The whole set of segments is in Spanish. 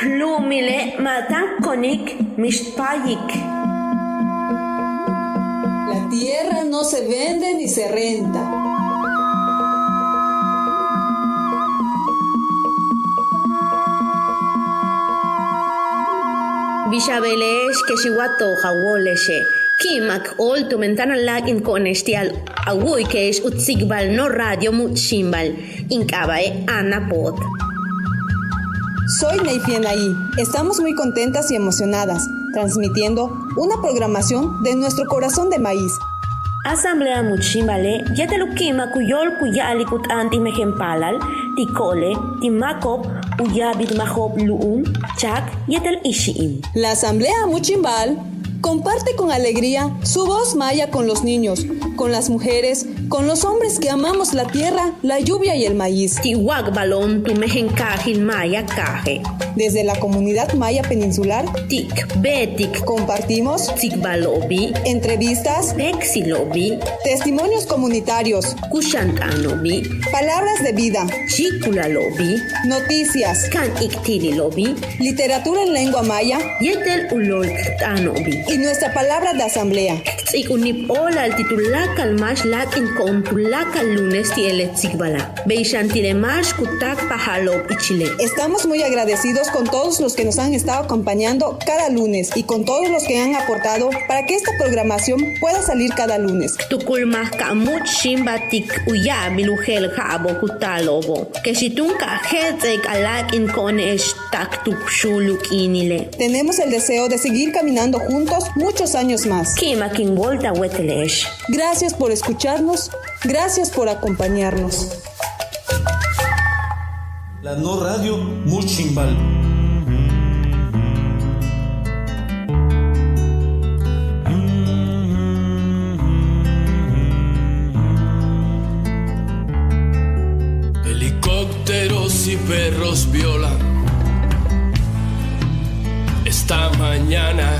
Lumile matankonik mishpayik. La tierra no se vende ni se renta. Bishabelesh keshiwato hawoleshe. Kimak ol tu mentana lag in conestial awui que es utzigbal no radio muchimbal. Incabae anapod. Soy Neifienaí. Estamos muy contentas y emocionadas, transmitiendo una programación de nuestro corazón de maíz. Asamblea Muchimbale, Yetelukima Kuyol Kuyali Kut Anti Mejempalal, Tikole, Timakop, Uyabit Mahob Luum, Chak, Yetel Ishiim. La Asamblea Muchimbal comparte con alegría su voz maya con los niños, con las mujeres, con los hombres que amamos la tierra, la lluvia y el maíz. Tiwak balón tu mejencajil maya caje. Desde la comunidad maya peninsular, Tik betik compartimos Tikbalobi, entrevistas, Bexilobi, testimonios comunitarios, Kushantanobi, palabras de vida, Chikulalobi, noticias, Kan Iktililobi, literatura en lengua maya, Yetel Ulol Tanobi. y nuestra palabra de asamblea. Tsikunip-ola al titulakal mash lak in kontulakal lunes tiele tsigbala. Beishantile mash kutak pahalob ichile. Estamos muy agradecidos con todos los que nos han estado acompañando cada lunes y con todos los que han aportado para que esta programación pueda salir cada lunes. Tukulmah kamut shimbatik uya bilujel habo kutalobo. Que si tunka hetzek alak in konesh tak tukshuluk inile. Tenemos el deseo de seguir caminando juntos muchos años más. Kimakin volta wetelesh. Gracias por escucharnos, gracias por acompañarnos. La No Radio Muchimbal. Helicópteros y perros violan esta mañana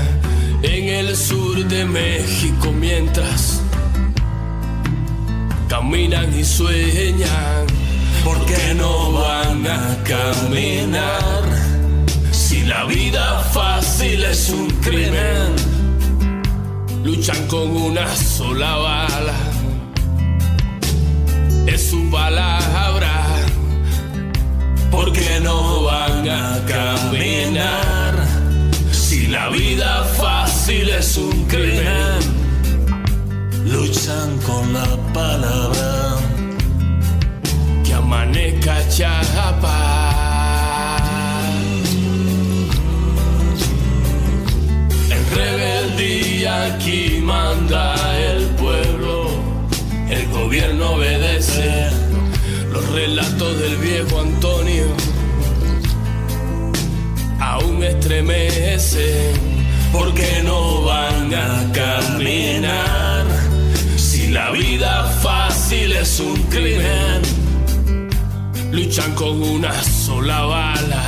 en el sur de México mientras caminan y sueñan. ¿Por qué no van a caminar? Si la vida fácil es un crimen, luchan con una sola bala. Es su palabra. ¿Por qué no van a caminar? Si la vida fácil es un crimen, luchan con la palabra. Que amanezca Chiapas. En rebeldía aquí manda el pueblo, el gobierno obedece los relatos del viejo Antonio. Aún estremecen, ¿por qué no van a caminar? Si la vida fácil es un crimen, luchan con una sola bala.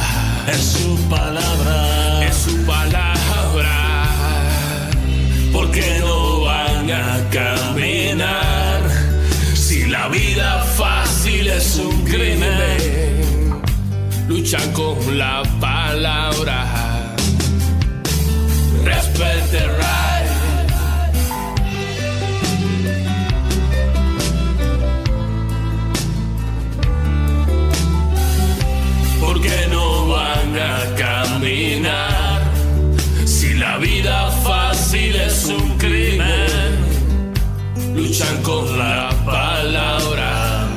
Es su palabra, es su palabra. ¿Por qué no van a caminar? Si la vida fácil es un crimen, luchan con la palabra. Respect the right. ¿Por qué no van a caminar? Si la vida fácil es un crimen, luchan con la palabra.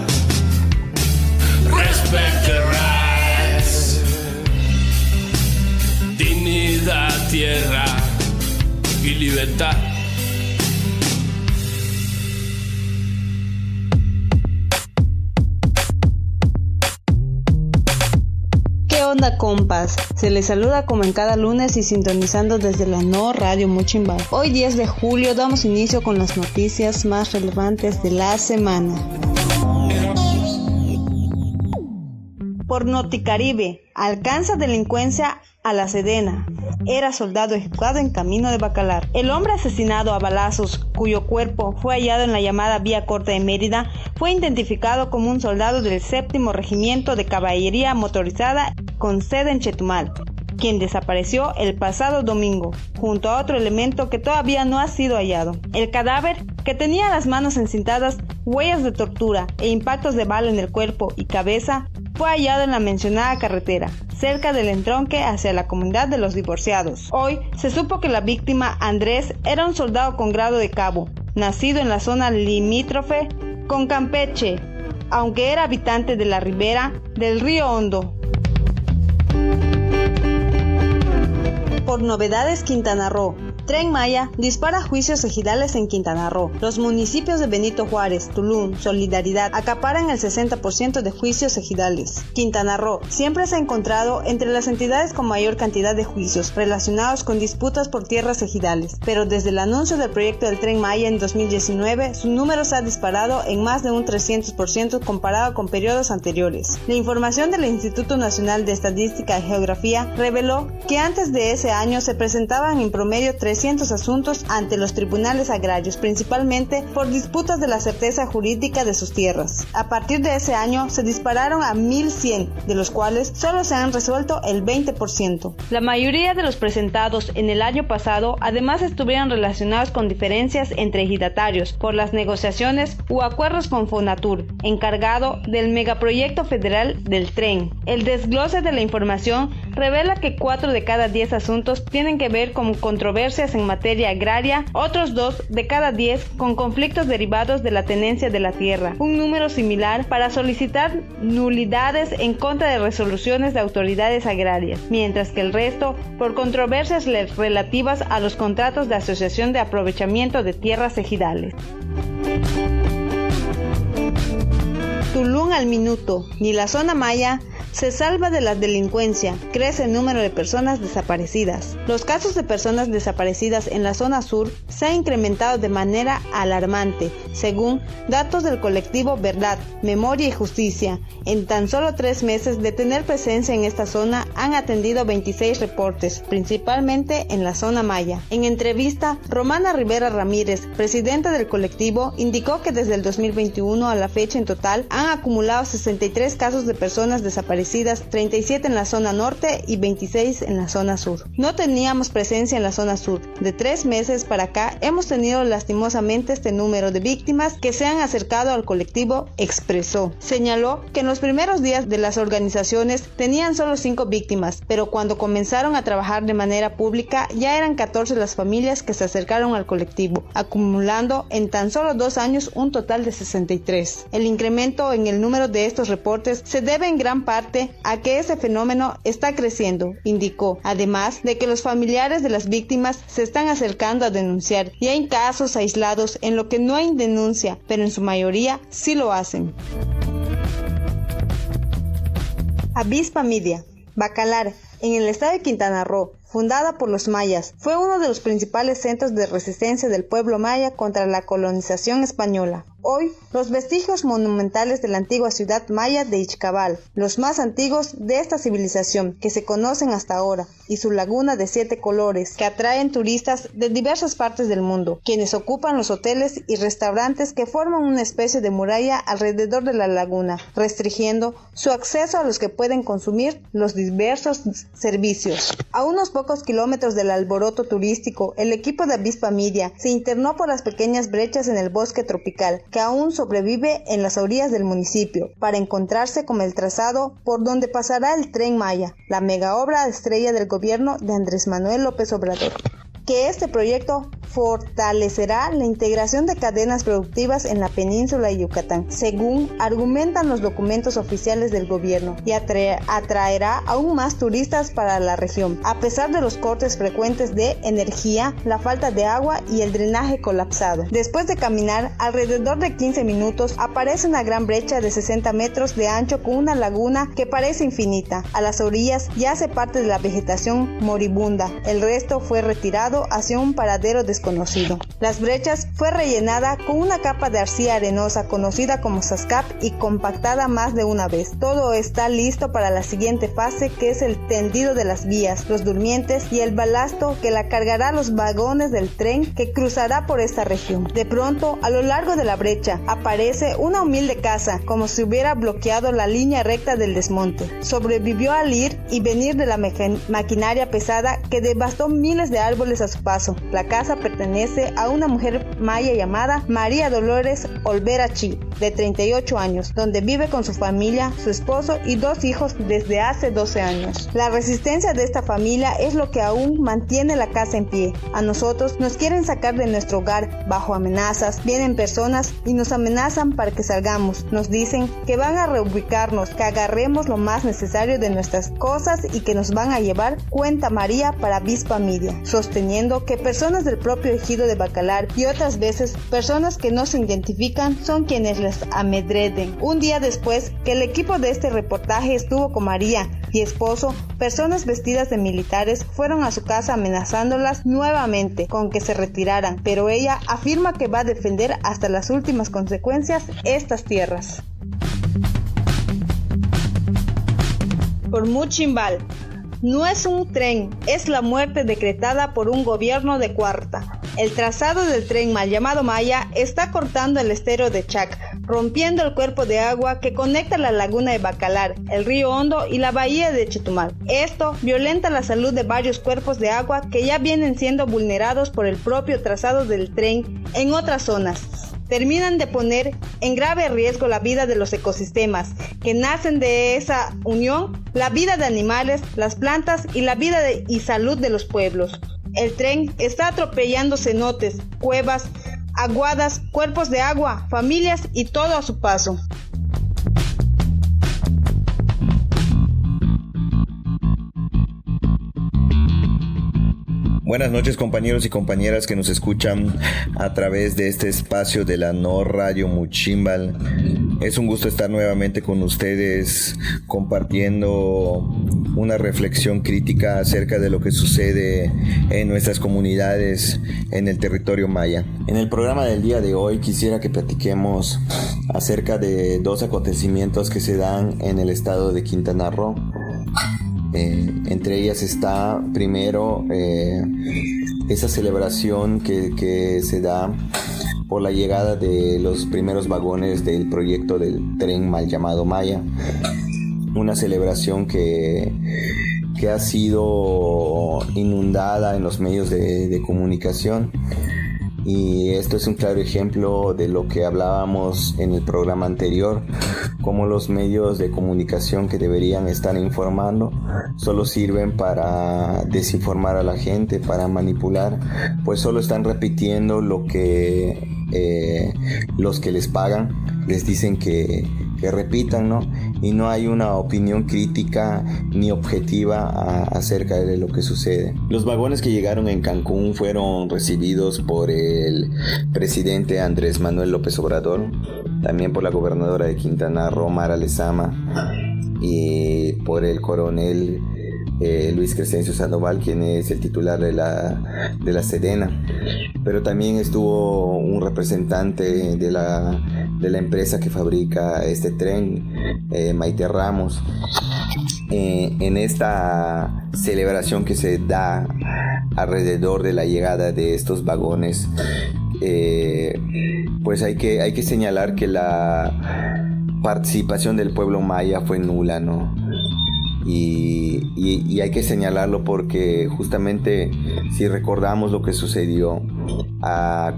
Respect the rights. Dignidad, tierra y libertad. ¿Qué onda, compas? Se les saluda como en cada lunes y sintonizando desde la No Radio Muchimbal. Hoy 10 de julio damos inicio con las noticias más relevantes de la semana. Por Noticaribe, alcanza delincuencia a la Sedena. Era soldado ejecutado en camino de Bacalar. El hombre asesinado a balazos, cuyo cuerpo fue hallado en la llamada Vía Corta de Mérida, fue identificado como un soldado del 7º Regimiento de Caballería Motorizada con sede en Chetumal. quien desapareció el pasado domingo, junto a otro elemento que todavía no ha sido hallado. El cadáver, que tenía las manos encintadas, huellas de tortura e impactos de bala en el cuerpo y cabeza, fue hallado en la mencionada carretera, cerca del entronque hacia la comunidad de los divorciados. Hoy se supo que la víctima, Andrés, era un soldado con grado de cabo, nacido en la zona limítrofe con Campeche, aunque era habitante de la ribera del río Hondo. Por novedades, Quintana Roo. Tren Maya dispara juicios ejidales en Quintana Roo. Los municipios de Benito Juárez, Tulum, Solidaridad acaparan el 60% de juicios ejidales. Quintana Roo siempre se ha encontrado entre las entidades con mayor cantidad de juicios relacionados con disputas por tierras ejidales, pero desde el anuncio del proyecto del Tren Maya en 2019, su número se ha disparado en más de un 300% comparado con periodos anteriores. La información del Instituto Nacional de Estadística y Geografía reveló que antes de ese año se presentaban en promedio 300 asuntos ante los tribunales agrarios, principalmente por disputas de la certeza jurídica de sus tierras. A partir de ese año se dispararon a 1.100, de los cuales solo se han resuelto el 20%. La mayoría de los presentados en el año pasado además estuvieron relacionados con diferencias entre ejidatarios por las negociaciones u acuerdos con Fonatur, encargado del megaproyecto federal del tren. El desglose de la información revela que 4 de cada 10 asuntos tienen que ver con controversias en materia agraria, otros 2 de cada 10 con conflictos derivados de la tenencia de la tierra, un número similar para solicitar nulidades en contra de resoluciones de autoridades agrarias, mientras que el resto por controversias relativas a los contratos de asociación de aprovechamiento de tierras ejidales. Tulum al minuto. Ni la zona maya se salva de la delincuencia, crece el número de personas desaparecidas. Los casos de personas desaparecidas en la zona sur se han incrementado de manera alarmante, según datos del colectivo Verdad, Memoria y Justicia. En tan solo 3 meses de tener presencia en esta zona han atendido 26 reportes, principalmente en la zona maya. En entrevista, Romana Rivera Ramírez, presidenta del colectivo, indicó que desde el 2021 a la fecha en total han acumulado 63 casos de personas desaparecidas, 37 en la zona norte y 26 en la zona sur. No teníamos presencia en la zona sur. De 3 meses para acá hemos tenido lastimosamente este número de víctimas que se han acercado al colectivo, expresó. Señaló que en los primeros días de las organizaciones tenían solo 5 víctimas, pero cuando comenzaron a trabajar de manera pública ya eran 14 las familias que se acercaron al colectivo, acumulando en tan solo 2 años un total de 63. El incremento en el número de estos reportes se debe en gran parte a que ese fenómeno está creciendo, indicó, además de que los familiares de las víctimas se están acercando a denunciar y hay casos aislados en lo que no hay denuncia, pero en su mayoría sí lo hacen. Avispa Media. Bacalar, en el estado de Quintana Roo, fundada por los mayas, fue uno de los principales centros de resistencia del pueblo maya contra la colonización española. Hoy, los vestigios monumentales de la antigua ciudad maya de Ixcabal, los más antiguos de esta civilización que se conocen hasta ahora, y su laguna de 7 colores, que atraen turistas de diversas partes del mundo, quienes ocupan los hoteles y restaurantes que forman una especie de muralla alrededor de la laguna, restringiendo su acceso a los que pueden consumir los diversos servicios. A unos pocos kilómetros del alboroto turístico, el equipo de Avispa Media se internó por las pequeñas brechas en el bosque tropical, que aún sobrevive en las orillas del municipio, para encontrarse con el trazado por donde pasará el Tren Maya, la mega obra estrella del gobierno de Andrés Manuel López Obrador. Que este proyecto fortalecerá la integración de cadenas productivas en la península de Yucatán, según argumentan los documentos oficiales del gobierno, y atraerá aún más turistas para la región, a pesar de los cortes frecuentes de energía, la falta de agua y el drenaje colapsado. Después de caminar alrededor de 15 minutos, aparece una gran brecha de 60 metros de ancho con una laguna que parece infinita. A las orillas yace parte de la vegetación moribunda, el resto fue retirado hacia un paradero de desconocido. Las brechas fue rellenada con una capa de arcilla arenosa conocida como sascap y compactada más de una vez. Todo está listo para la siguiente fase, que es el tendido de las vías, los durmientes y el balasto que la cargará a los vagones del tren que cruzará por esta región. De pronto, a lo largo de la brecha, aparece una humilde casa, como si hubiera bloqueado la línea recta del desmonte. Sobrevivió al ir y venir de la maquinaria pesada que devastó miles de árboles a su paso. La casa pertenece a una mujer maya llamada María Dolores Olvera Chi, de 38 años, donde vive con su familia, su esposo y 2 hijos desde hace 12 años. La resistencia de esta familia es lo que aún mantiene la casa en pie. A nosotros nos quieren sacar de nuestro hogar bajo amenazas, vienen personas y nos amenazan para que salgamos. Nos dicen que van a reubicarnos, que agarremos lo más necesario de nuestras cosas y que nos van a llevar, cuenta María para Avispa Media, sosteniendo que personas del propio ejido de Bacalar y otras veces personas que no se identifican son quienes les amedreden. Un día después que el equipo de este reportaje estuvo con María y esposo, personas vestidas de militares fueron a su casa amenazándolas nuevamente con que se retiraran, pero ella afirma que va a defender hasta las últimas consecuencias estas tierras. Por Muchimbal. No es un tren, es la muerte decretada por un gobierno de cuarta. El trazado del tren mal llamado Maya está cortando el estero de Chac, rompiendo el cuerpo de agua que conecta la laguna de Bacalar, el río Hondo y la bahía de Chetumal. Esto violenta la salud de varios cuerpos de agua que ya vienen siendo vulnerados por el propio trazado del tren en otras zonas. Terminan de poner en grave riesgo la vida de los ecosistemas que nacen de esa unión, la vida de animales, las plantas y la vida y salud de los pueblos. El tren está atropellando cenotes, cuevas, aguadas, cuerpos de agua, familias y todo a su paso. Buenas noches, compañeros y compañeras que nos escuchan a través de este espacio de la No Radio Muchimbal. Es un gusto estar nuevamente con ustedes compartiendo una reflexión crítica acerca de lo que sucede en nuestras comunidades en el territorio maya. En el programa del día de hoy quisiera que platiquemos acerca de 2 acontecimientos que se dan en el estado de Quintana Roo. Entre ellas está primero esa celebración que se da por la llegada de los primeros vagones del proyecto del tren mal llamado Maya. Una celebración que ha sido inundada en los medios de comunicación. Y esto es un claro ejemplo de lo que hablábamos en el programa anterior, cómo los medios de comunicación que deberían estar informando solo sirven para desinformar a la gente, para manipular, pues solo están repitiendo lo que los que les pagan les dicen que repitan, ¿no? Y no hay una opinión crítica ni objetiva acerca de lo que sucede. Los vagones que llegaron en Cancún fueron recibidos por el presidente Andrés Manuel López Obrador, también por la gobernadora de Quintana Roo, Mara Lezama, y por el coronel Luis Crescencio Sandoval, quien es el titular de la Sedena. Pero también estuvo un representante de la empresa que fabrica este tren, Maite Ramos. En esta celebración que se da alrededor de la llegada de estos vagones, pues hay que señalar que la participación del pueblo maya fue nula, ¿no? Y hay que señalarlo porque justamente si recordamos lo que sucedió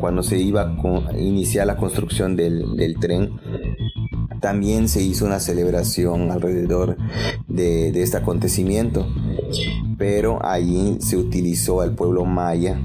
cuando se iba a iniciar la construcción del tren, también se hizo una celebración alrededor de este acontecimiento, pero allí se utilizó al pueblo maya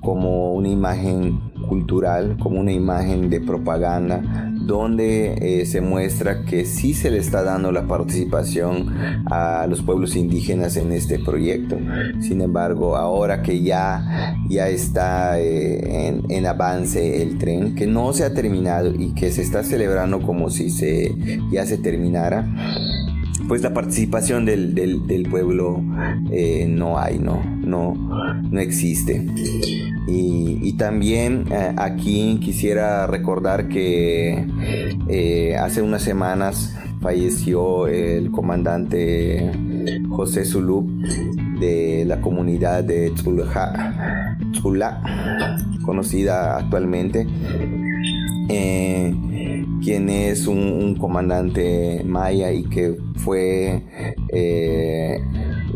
como una imagen cultural, como una imagen de propaganda, donde se muestra que sí se le está dando la participación a los pueblos indígenas en este proyecto. Sin embargo, ahora que ya está en avance el tren, que no se ha terminado y que se está celebrando como si ya se terminara, pues la participación del pueblo no no existe. Y también aquí quisiera recordar que hace unas semanas falleció el comandante José Zulup de la comunidad de Tzula, conocida actualmente, quien es un comandante maya y que fue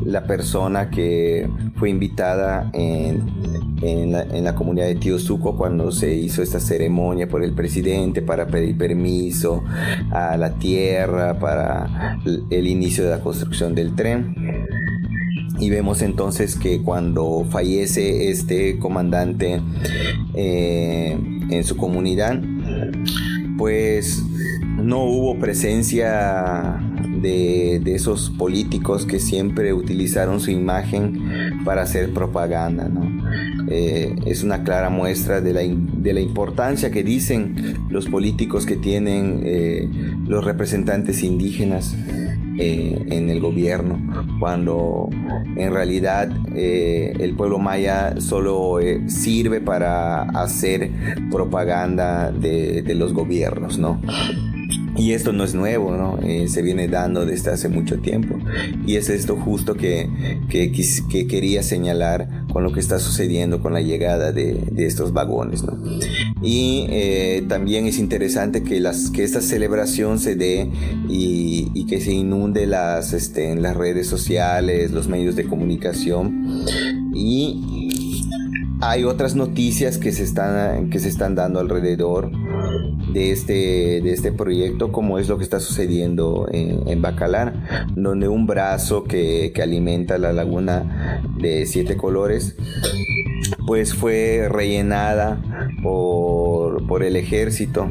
la persona que fue invitada en la comunidad de Tío Suco cuando se hizo esta ceremonia por el presidente para pedir permiso a la tierra para el inicio de la construcción del tren. Y vemos entonces que cuando fallece este comandante en su comunidad, pues no hubo presencia de esos políticos que siempre utilizaron su imagen para hacer propaganda, ¿no? Es una clara muestra de la importancia que dicen los políticos que tienen los representantes indígenas en el gobierno, cuando en realidad el pueblo maya solo sirve para hacer propaganda de los gobiernos, ¿no? Y esto no es nuevo, ¿no? Se viene dando desde hace mucho tiempo. Y es esto justo que quería señalar con lo que está sucediendo con la llegada de estos vagones, ¿no? Y también es interesante que esta celebración se dé y que se inunde en las redes sociales, los medios de comunicación. Y hay otras noticias que se están dando alrededor de este proyecto, como es lo que está sucediendo en Bacalar, donde un brazo que alimenta la laguna de 7 colores pues fue rellenada por el ejército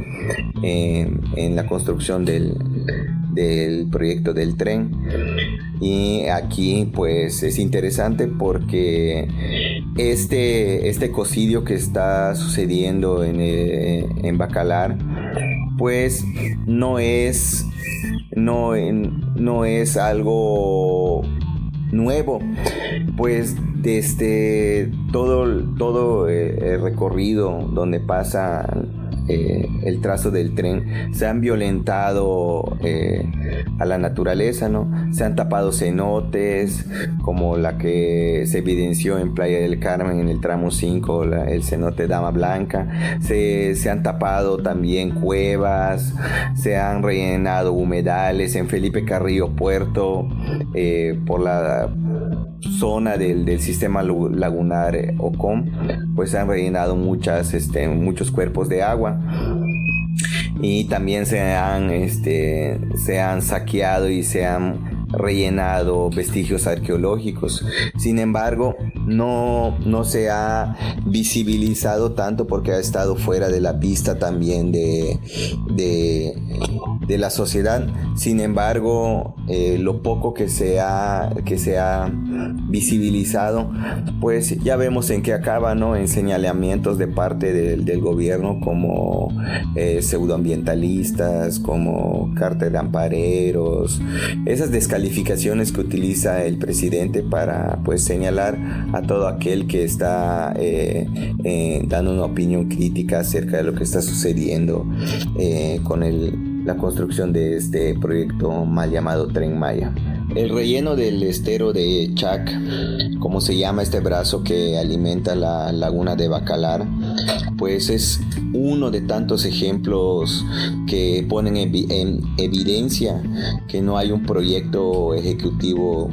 en la construcción del proyecto del tren. Y aquí pues es interesante porque este ecocidio que está sucediendo en Bacalar pues no es algo nuevo, pues desde todo el recorrido donde pasa el trazo del tren se han violentado a la naturaleza, ¿no? Se han tapado cenotes como la que se evidenció en Playa del Carmen en el tramo 5, el cenote Dama Blanca. Se han tapado también cuevas, se han rellenado humedales en Felipe Carrillo Puerto, por la zona del sistema lagunar Ocom, pues se han rellenado muchos cuerpos de agua. Y también se han saqueado y se han rellenado vestigios arqueológicos. Sin embargo, no se ha visibilizado tanto porque ha estado fuera de la vista también de la sociedad. Sin embargo, lo poco que se ha visibilizado, pues ya vemos en qué acaba, ¿no? En señalamientos de parte del gobierno como pseudoambientalistas, como cártel de ampareros, esas descalificaciones que utiliza el presidente para pues señalar a todo aquel que está dando una opinión crítica acerca de lo que está sucediendo con la construcción de este proyecto mal llamado Tren Maya. El relleno del estero de Chac, como se llama este brazo que alimenta la laguna de Bacalar, pues es uno de tantos ejemplos que ponen en evidencia que no hay un proyecto ejecutivo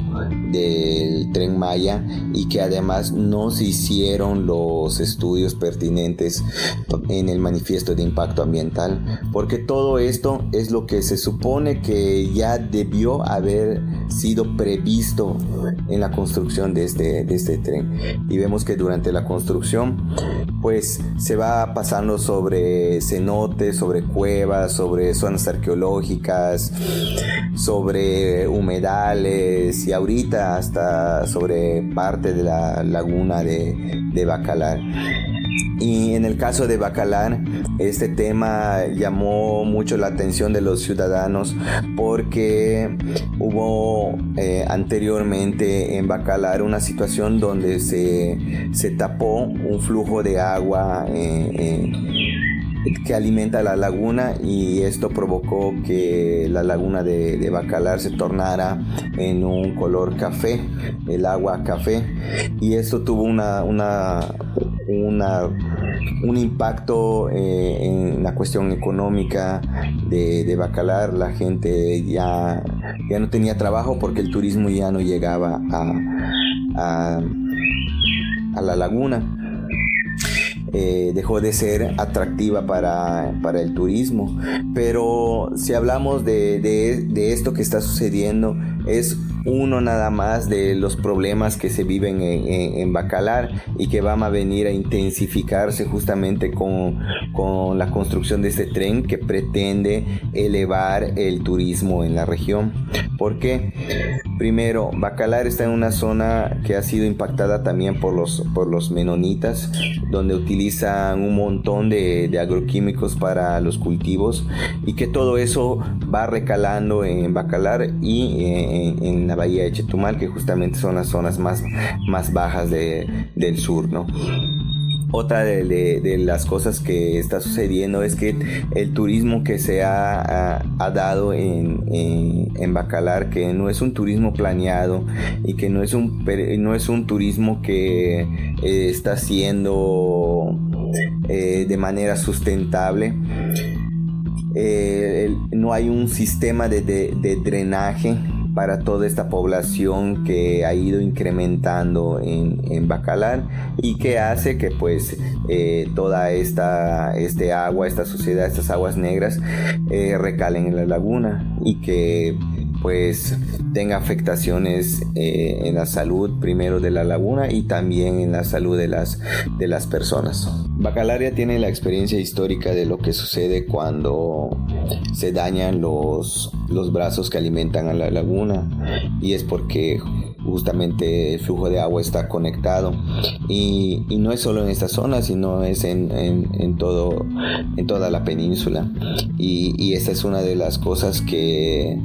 del Tren Maya y que además no se hicieron los estudios pertinentes en el manifiesto de impacto ambiental, porque todo esto es lo que se supone que ya debió haber sido previsto en la construcción de este tren. Y vemos que durante la construcción pues se va pasando sobre cenotes, sobre cuevas, sobre zonas arqueológicas, sobre humedales y ahorita hasta sobre parte de la laguna de Bacalar. Y en el caso de Bacalar, este tema llamó mucho la atención de los ciudadanos porque hubo anteriormente en Bacalar una situación donde se tapó un flujo de agua que alimenta la laguna, y esto provocó que la laguna de Bacalar se tornara en un color café, el agua café, y esto tuvo un impacto en la cuestión económica de Bacalar. La gente ya no tenía trabajo porque el turismo ya no llegaba a la laguna. Dejó de ser atractiva para el turismo. Pero si hablamos de esto que está sucediendo, es uno nada más de los problemas que se viven en Bacalar y que van a venir a intensificarse justamente con la construcción de este tren que pretende elevar el turismo en la región. ¿Por qué? Primero, Bacalar está en una zona que ha sido impactada también por los menonitas, donde utilizan un montón de agroquímicos para los cultivos, y que todo eso va recalando en Bacalar y en la bahía de Chetumal, que justamente son las zonas más bajas del sur, ¿no? Otra de las cosas que está sucediendo es que el turismo que se ha dado en Bacalar, que no es un turismo planeado y que no es un turismo que está siendo de manera sustentable. No hay un sistema de drenaje para toda esta población que ha ido incrementando en Bacalar, y que hace que pues toda esta agua, esta suciedad, estas aguas negras recalen en la laguna, y que pues tenga afectaciones en la salud primero de la laguna y también en la salud de las personas. Bacalar ya tiene la experiencia histórica de lo que sucede cuando se dañan los brazos que alimentan a la laguna, y es porque justamente el flujo de agua está conectado, y no es solo en esta zona, sino es en toda la península, y esta es una de las cosas que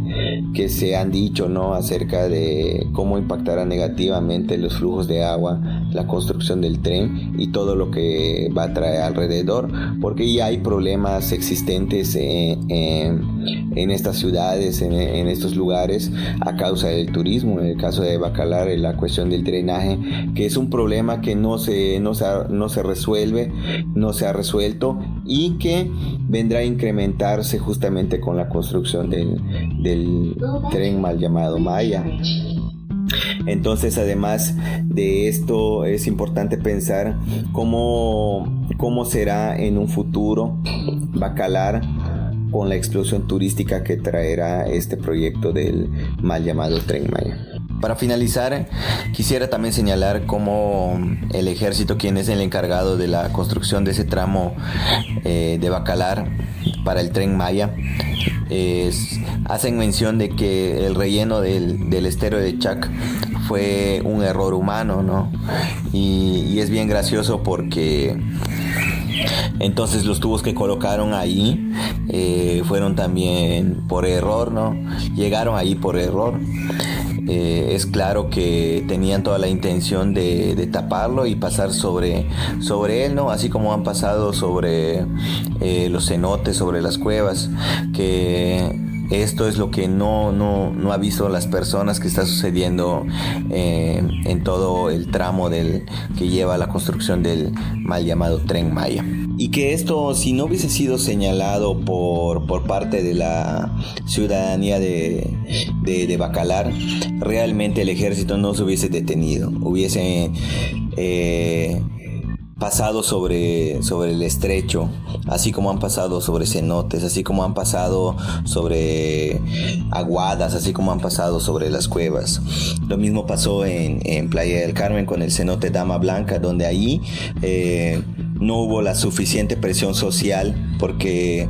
se han dicho, ¿no?, acerca de cómo impactará negativamente los flujos de agua la construcción del tren y todo lo que va a traer alrededor, porque ya hay problemas existentes en estas ciudades, en estos lugares, a causa del turismo. En el caso de Bacalar, la cuestión del drenaje, que es un problema que no se resuelve, no se ha resuelto, y que vendrá a incrementarse justamente con la construcción del tren mal llamado Maya. Entonces, además de esto, es importante pensar cómo será en un futuro Bacalar con la explosión turística que traerá este proyecto del mal llamado Tren Maya. Para finalizar, quisiera también señalar cómo el ejército, quien es el encargado de la construcción de ese tramo de Bacalar para el Tren Maya, hacen mención de que el relleno del estero de Chac fue un error humano, ¿no? Y es bien gracioso porque entonces los tubos que colocaron ahí fueron también por error, ¿no? Llegaron ahí por error. Es claro que tenían toda la intención de taparlo y pasar sobre él, ¿no? Así como han pasado sobre los cenotes, sobre las cuevas, que esto es lo que no ha visto las personas que está sucediendo en todo el tramo que lleva a la construcción del mal llamado Tren Maya. Y que esto, si no hubiese sido señalado por parte de la ciudadanía de Bacalar, realmente el ejército no se hubiese detenido, hubiese pasado sobre el estrecho, así como han pasado sobre cenotes, así como han pasado sobre aguadas, así como han pasado sobre las cuevas. Lo mismo pasó en Playa del Carmen con el cenote Dama Blanca, donde ahí no hubo la suficiente presión social, porque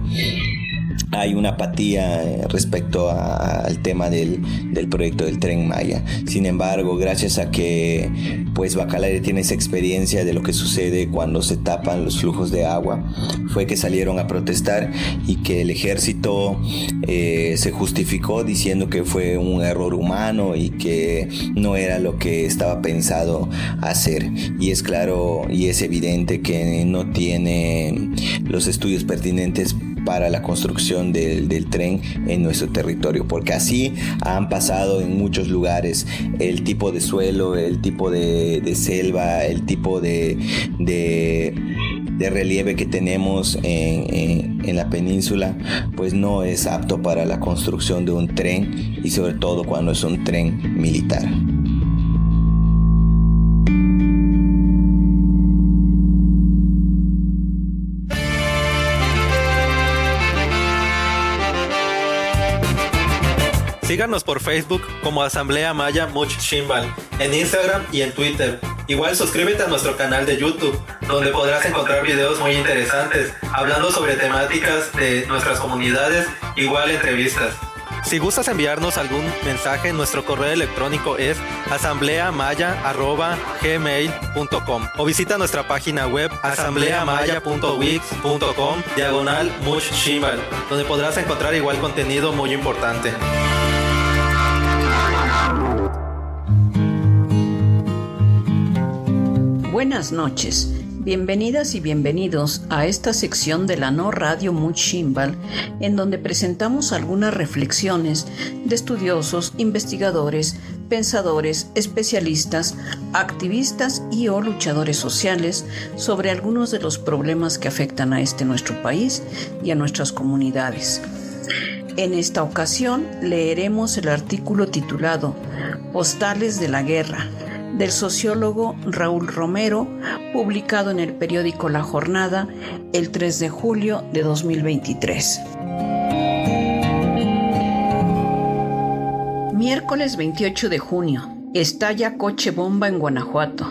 hay una apatía respecto al tema del proyecto del Tren Maya. Sin embargo, gracias a que pues Bacalar tiene esa experiencia de lo que sucede cuando se tapan los flujos de agua, fue que salieron a protestar y que el ejército se justificó diciendo que fue un error humano y que no era lo que estaba pensado hacer. Y es claro y es evidente que no tiene los estudios pertinentes para la construcción del tren en nuestro territorio, porque así han pasado en muchos lugares. El tipo de suelo, el tipo de selva, el tipo de relieve que tenemos en la península, pues no es apto para la construcción de un tren, y sobre todo cuando es un tren militar. Síganos por Facebook como Asamblea Maya Muchimbal, en Instagram y en Twitter. Igual suscríbete a nuestro canal de YouTube, donde podrás encontrar videos muy interesantes, hablando sobre temáticas de nuestras comunidades, igual entrevistas. Si gustas enviarnos algún mensaje, nuestro correo electrónico es asambleamaya@gmail.com o visita nuestra página web asambleamaya.wix.com/muchimbal, donde podrás encontrar igual contenido muy importante. Buenas noches, bienvenidas y bienvenidos a esta sección de la No Radio Muchimbal, en donde presentamos algunas reflexiones de estudiosos, investigadores, pensadores, especialistas, activistas y o luchadores sociales sobre algunos de los problemas que afectan a nuestro país y a nuestras comunidades. En esta ocasión leeremos el artículo titulado Postales de la Guerra, del sociólogo Raúl Romero, publicado en el periódico La Jornada el 3 de julio de 2023. Miércoles 28 de junio. Estalla coche bomba en Guanajuato.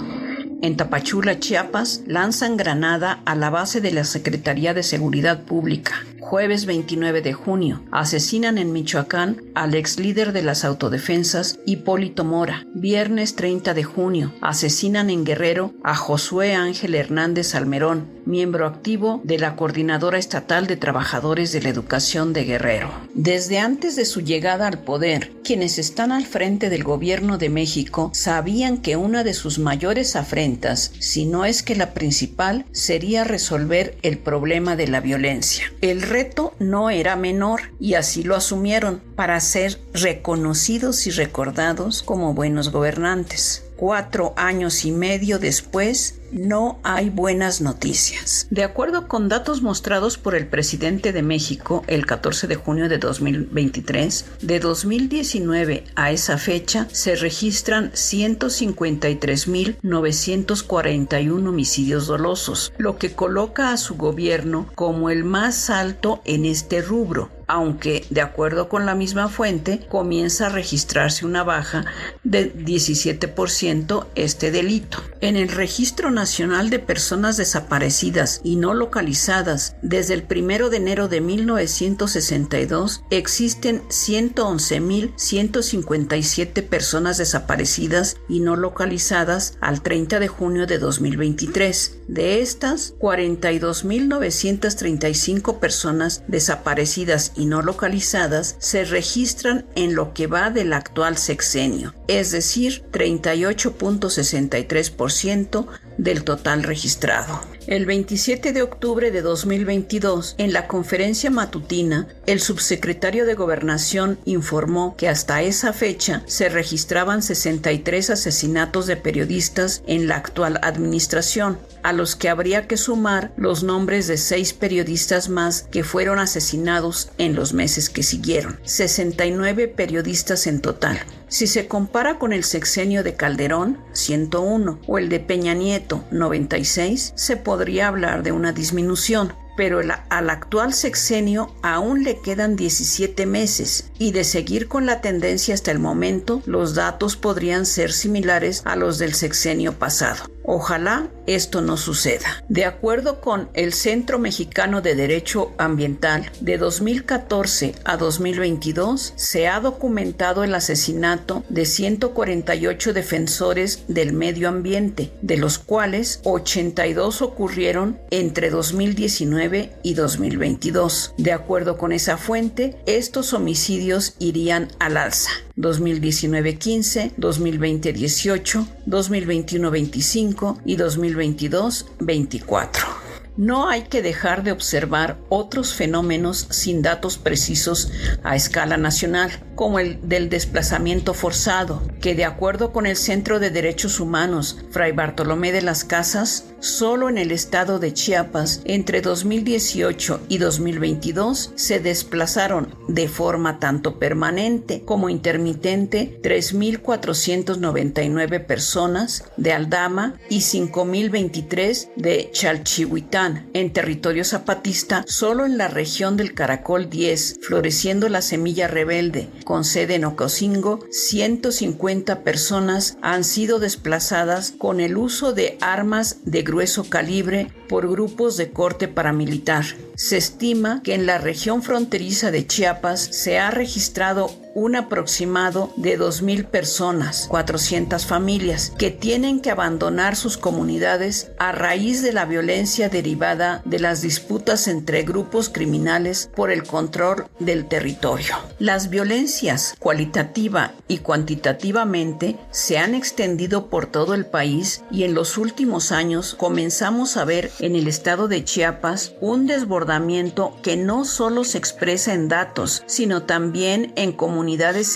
En Tapachula, Chiapas, lanzan granada a la base de la Secretaría de Seguridad Pública. Jueves 29 de junio, asesinan en Michoacán al ex líder de las autodefensas, Hipólito Mora. Viernes 30 de junio, asesinan en Guerrero a Josué Ángel Hernández Almerón, miembro activo de la Coordinadora Estatal de Trabajadores de la Educación de Guerrero. Desde antes de su llegada al poder, quienes están al frente del gobierno de México sabían que una de sus mayores afrentas, si no es que la principal, sería resolver el problema de la violencia. El reto no era menor y así lo asumieron para ser reconocidos y recordados como buenos gobernantes. 4 años y medio después, no hay buenas noticias. De acuerdo con datos mostrados por el presidente de México el 14 de junio de 2023, de 2019 a esa fecha se registran 153.941 homicidios dolosos, lo que coloca a su gobierno como el más alto en este rubro, aunque, de acuerdo con la misma fuente, comienza a registrarse una baja de 17% este delito. En el Registro Nacional de Personas Desaparecidas y No Localizadas, desde el 1 de enero de 1962, existen 111.157 personas desaparecidas y no localizadas al 30 de junio de 2023. De estas, 42.935 personas desaparecidas y no localizadas se registran en lo que va del actual sexenio, es decir, 38.63% del total registrado. El 27 de octubre de 2022, en la conferencia matutina, el subsecretario de Gobernación informó que hasta esa fecha se registraban 63 asesinatos de periodistas en la actual administración, a los que habría que sumar los nombres de 6 periodistas más que fueron asesinados en los meses que siguieron. 69 periodistas en total. Si se compara con el sexenio de Calderón, 101, o el de Peña Nieto, 96, se podría hablar de una disminución, pero al actual sexenio aún le quedan 17 meses y de seguir con la tendencia hasta el momento, los datos podrían ser similares a los del sexenio pasado. Ojalá esto no suceda. De acuerdo con el Centro Mexicano de Derecho Ambiental, de 2014 a 2022 se ha documentado el asesinato de 148 defensores del medio ambiente, de los cuales 82 ocurrieron entre 2019 y 2022. De acuerdo con esa fuente, estos homicidios irían al alza. 2019 15, 2020 18, 2021 25 y 2022 24. No hay que dejar de observar otros fenómenos sin datos precisos a escala nacional, como el del desplazamiento forzado, que de acuerdo con el Centro de Derechos Humanos Fray Bartolomé de las Casas, solo en el estado de Chiapas, entre 2018 y 2022, se desplazaron de forma tanto permanente como intermitente 3,499 personas de Aldama y 5,023 de Chalchihuitán. En territorio zapatista, solo en la región del Caracol 10, floreciendo la semilla rebelde, con sede en Ocosingo, 150 personas han sido desplazadas con el uso de armas de grueso calibre por grupos de corte paramilitar. Se estima que en la región fronteriza de Chiapas se ha registrado un aproximado de 2,000 personas, 400 familias, que tienen que abandonar sus comunidades a raíz de la violencia derivada de las disputas entre grupos criminales por el control del territorio. Las violencias cualitativa y cuantitativamente se han extendido por todo el país y en los últimos años comenzamos a ver en el estado de Chiapas un desbordamiento que no solo se expresa en datos, sino también en comunidades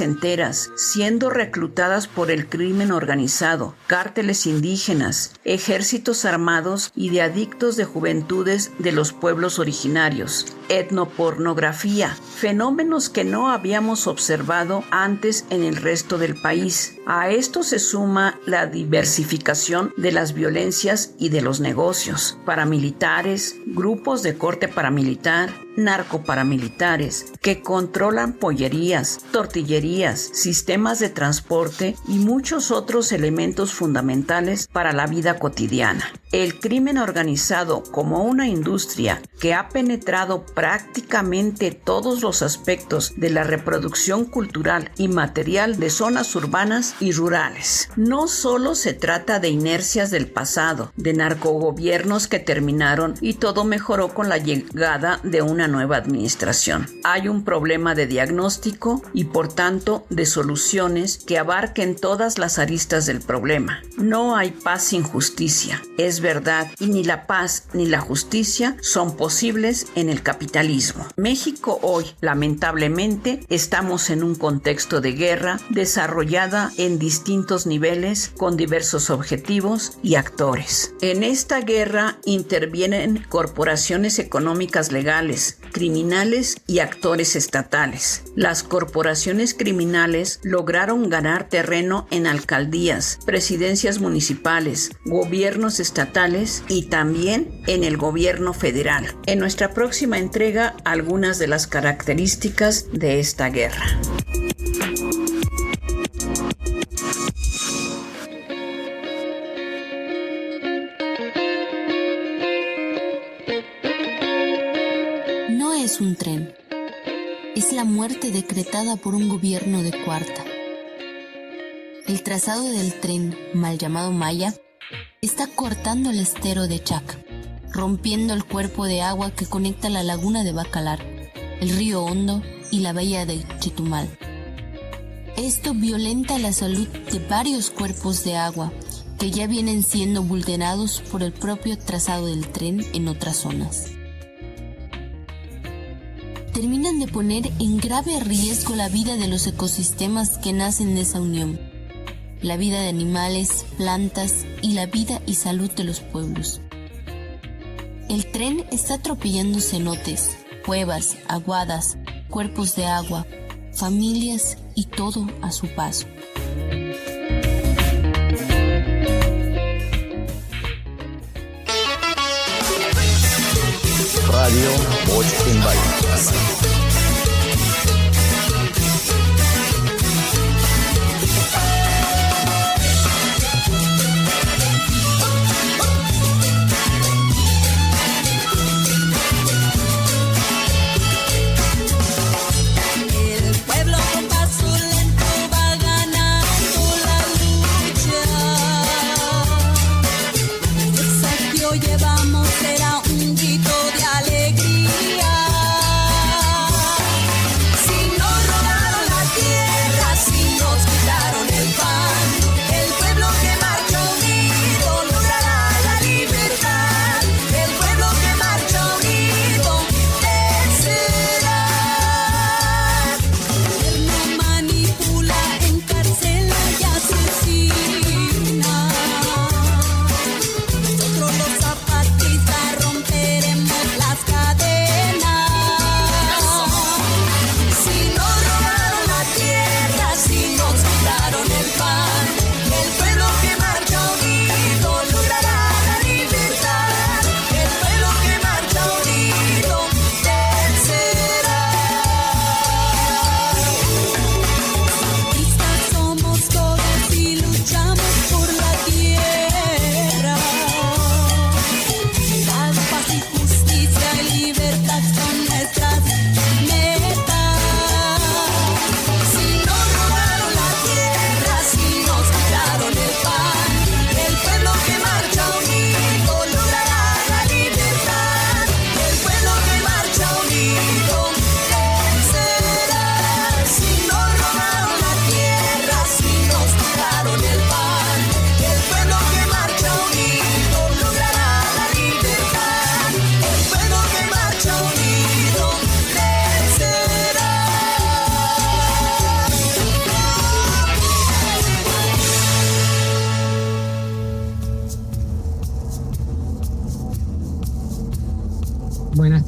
enteras, siendo reclutadas por el crimen organizado, cárteles indígenas, ejércitos armados y de adictos de juventudes de los pueblos originarios. Etnopornografía, fenómenos que no habíamos observado antes en el resto del país. A esto se suma la diversificación de las violencias y de los negocios, paramilitares, grupos de corte paramilitar, narcoparamilitares, que controlan pollerías, tortillerías, sistemas de transporte y muchos otros elementos fundamentales para la vida cotidiana. El crimen organizado como una industria que ha penetrado prácticamente todos los aspectos de la reproducción cultural y material de zonas urbanas y rurales. No solo se trata de inercias del pasado, de narcogobiernos que terminaron y todo mejoró con la llegada de una nueva administración. Hay un problema de diagnóstico y por tanto de soluciones que abarquen todas las aristas del problema. No hay paz sin justicia, es verdad, y ni la paz ni la justicia son posibles en el capitalismo. México hoy, lamentablemente, estamos en un contexto de guerra desarrollada en distintos niveles con diversos objetivos y actores. En esta guerra intervienen corporaciones económicas legales, criminales y actores estatales. Las corporaciones criminales lograron ganar terreno en alcaldías, presidencias municipales, gobiernos estatales y también en el gobierno federal. En nuestra próxima entrega, algunas de las características de esta guerra. No es un tren, es la muerte decretada por un gobierno de cuarta. El trazado del tren, mal llamado Maya, está cortando el estero de Chac, rompiendo el cuerpo de agua que conecta la laguna de Bacalar, el río Hondo y la bahía de Chetumal. Esto violenta la salud de varios cuerpos de agua que ya vienen siendo vulnerados por el propio trazado del tren en otras zonas. Terminan de poner en grave riesgo la vida de los ecosistemas que nacen de esa unión, la vida de animales, plantas y la vida y salud de los pueblos. El tren está atropellando cenotes, cuevas, aguadas, cuerpos de agua, familias y todo a su paso. Radio Mochimbal.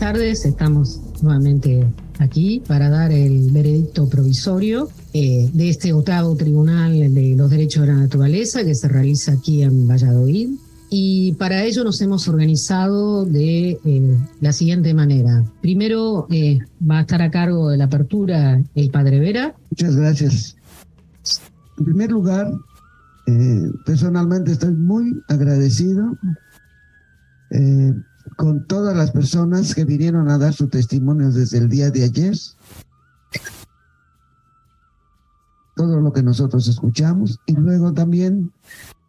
tardes, estamos nuevamente aquí para dar el veredicto provisorio de este 8º Tribunal de los Derechos de la Naturaleza que se realiza aquí en Valladolid. Y para ello nos hemos organizado de la siguiente manera. Primero va a estar a cargo de la apertura el Padre Vera. Muchas gracias. En primer lugar, personalmente estoy muy agradecido con todas las personas que vinieron a dar su testimonio desde el día de ayer. Todo lo que nosotros escuchamos y luego también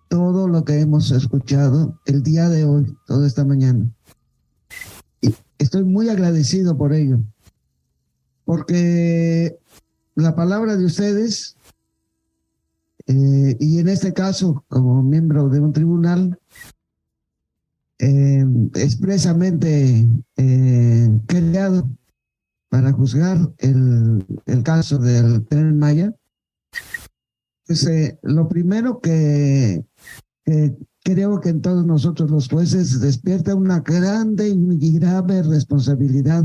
todo lo que hemos escuchado el día de hoy, toda esta mañana. Y estoy muy agradecido por ello, porque la palabra de ustedes, y en este caso, como miembro de un tribunal, expresamente creado para juzgar el caso del Tren Maya, pues lo primero que creo que en todos nosotros los jueces despierta una grande y grave responsabilidad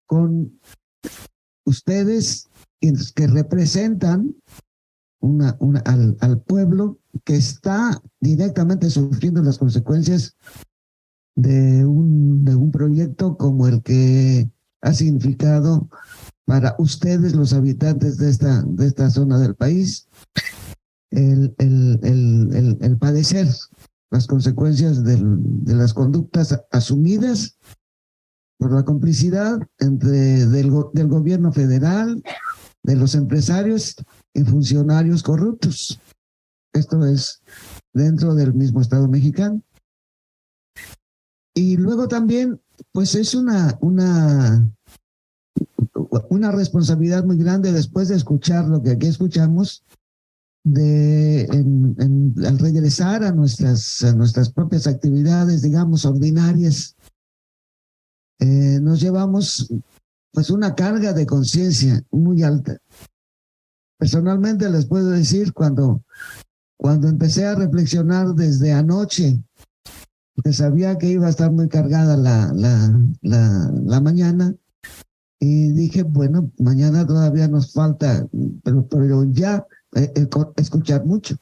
con ustedes que representan al pueblo que está directamente sufriendo las consecuencias de un proyecto como el que ha significado para ustedes, los habitantes de esta zona del país, el padecer las consecuencias de las conductas asumidas por la complicidad del gobierno federal, de los empresarios y funcionarios corruptos. Esto es dentro del mismo Estado mexicano. Y luego también, pues es una responsabilidad muy grande después de escuchar lo que aquí escuchamos, al regresar a nuestras propias actividades, digamos, ordinarias, nos llevamos pues una carga de conciencia muy alta. Personalmente les puedo decir, cuando empecé a reflexionar desde anoche, porque sabía que iba a estar muy cargada la mañana, y dije, bueno, mañana todavía nos falta, pero ya escuchar mucho.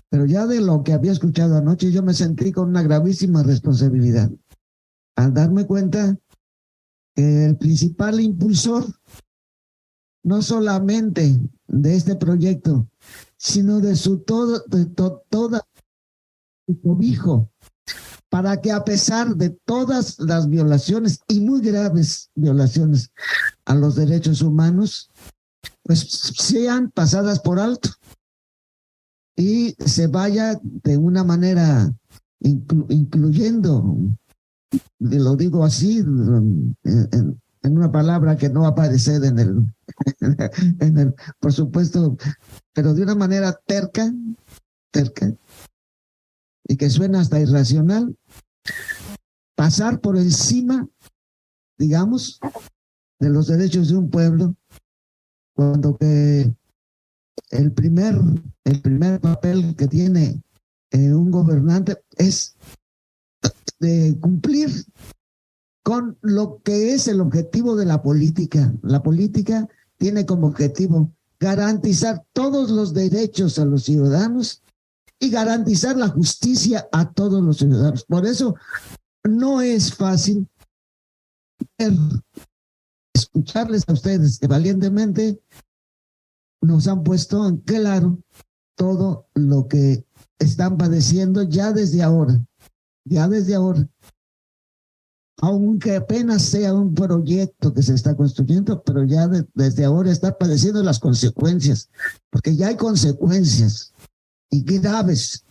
Pero ya de lo que había escuchado anoche, yo me sentí con una gravísima responsabilidad al darme cuenta que el principal impulsor, no solamente de este proyecto, sino de toda su cobijo, para que a pesar de todas las violaciones y muy graves violaciones a los derechos humanos, pues sean pasadas por alto y se vaya de una manera incluyendo, lo digo así, en una palabra que no va a aparecer en el, por supuesto, pero de una manera terca, y que suena hasta irracional, pasar por encima, digamos, de los derechos de un pueblo, cuando que el primer papel que tiene un gobernante es de cumplir con lo que es el objetivo de la política. La política tiene como objetivo garantizar todos los derechos a los ciudadanos y garantizar la justicia a todos los ciudadanos. Por eso no es fácil escucharles a ustedes que valientemente nos han puesto en claro todo lo que están padeciendo ya desde ahora, aunque apenas sea un proyecto que se está construyendo, pero ya desde ahora está padeciendo las consecuencias, porque ya hay consecuencias y graves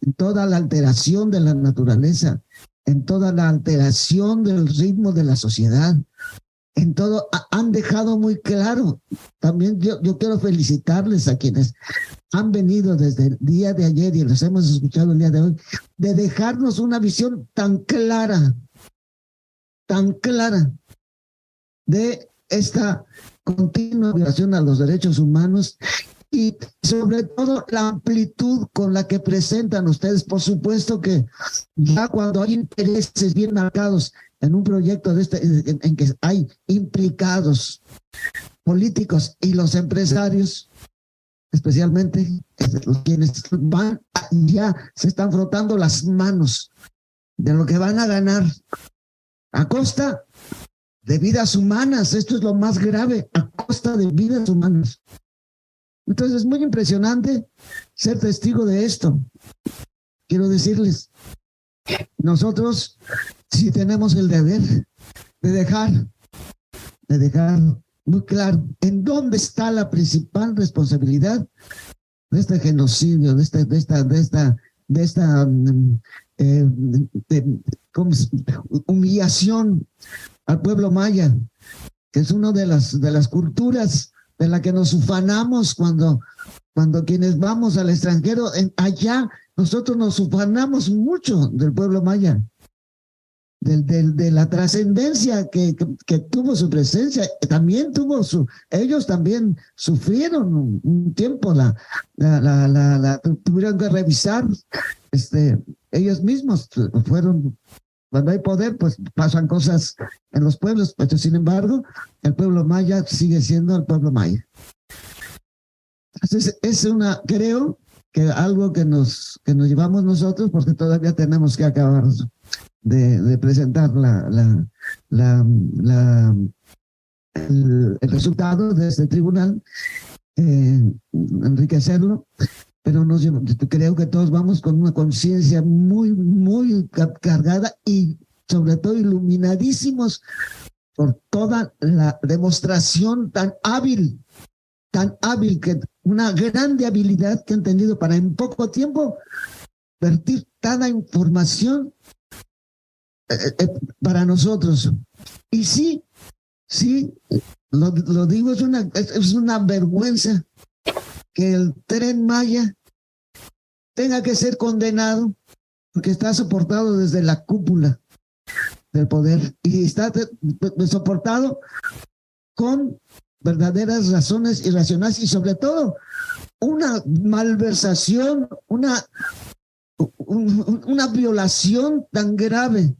en toda la alteración de la naturaleza, en toda la alteración del ritmo de la sociedad, en todo. Han dejado muy claro. También yo quiero felicitarles a quienes han venido desde el día de ayer y los hemos escuchado el día de hoy, de dejarnos una visión tan clara de esta continua violación a los derechos humanos y sobre todo la amplitud con la que presentan ustedes. Por supuesto que ya cuando hay intereses bien marcados en un proyecto de en que hay implicados políticos y los empresarios, especialmente los quienes ya se están frotando las manos de lo que van a ganar a costa de vidas humanas. Esto es lo más grave, a costa de vidas humanas. Entonces es muy impresionante ser testigo de esto. Quiero decirles, nosotros sí tenemos el deber de dejar muy claro en dónde está la principal responsabilidad de este genocidio, de esta humillación al pueblo maya, que es una de las culturas de la que nos ufanamos cuando quienes vamos al extranjero, allá nosotros nos ufanamos mucho del pueblo maya, de la trascendencia que tuvo su presencia. También ellos también sufrieron un tiempo, tuvieron que revisar, ellos mismos fueron. Cuando hay poder, pues pasan cosas en los pueblos, pero sin embargo, el pueblo maya sigue siendo el pueblo maya. Entonces, creo que algo que nos llevamos nosotros, porque todavía tenemos que acabar de presentar el resultado de este tribunal, enriquecerlo, pero creo que todos vamos con una conciencia muy, muy cargada y sobre todo iluminadísimos por toda la demostración tan hábil, que una grande habilidad que han tenido para en poco tiempo vertir tanta información para nosotros. Y sí, lo digo, es una vergüenza que el Tren Maya tenga que ser condenado porque está soportado desde la cúpula del poder y está soportado con verdaderas razones irracionales y sobre todo una malversación, una violación tan grave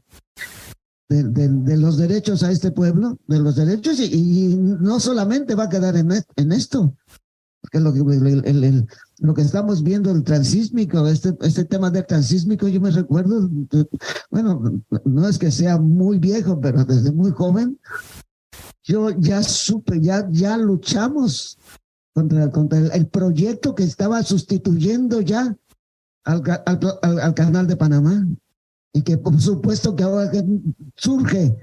de los derechos a este pueblo, de los derechos, y no solamente va a quedar en esto, porque lo que estamos viendo, el transísmico, este tema del transísmico, yo me recuerdo, bueno, no es que sea muy viejo, pero desde muy joven, yo ya supe, ya luchamos contra el proyecto que estaba sustituyendo ya al Canal de Panamá, y que por supuesto que ahora que surge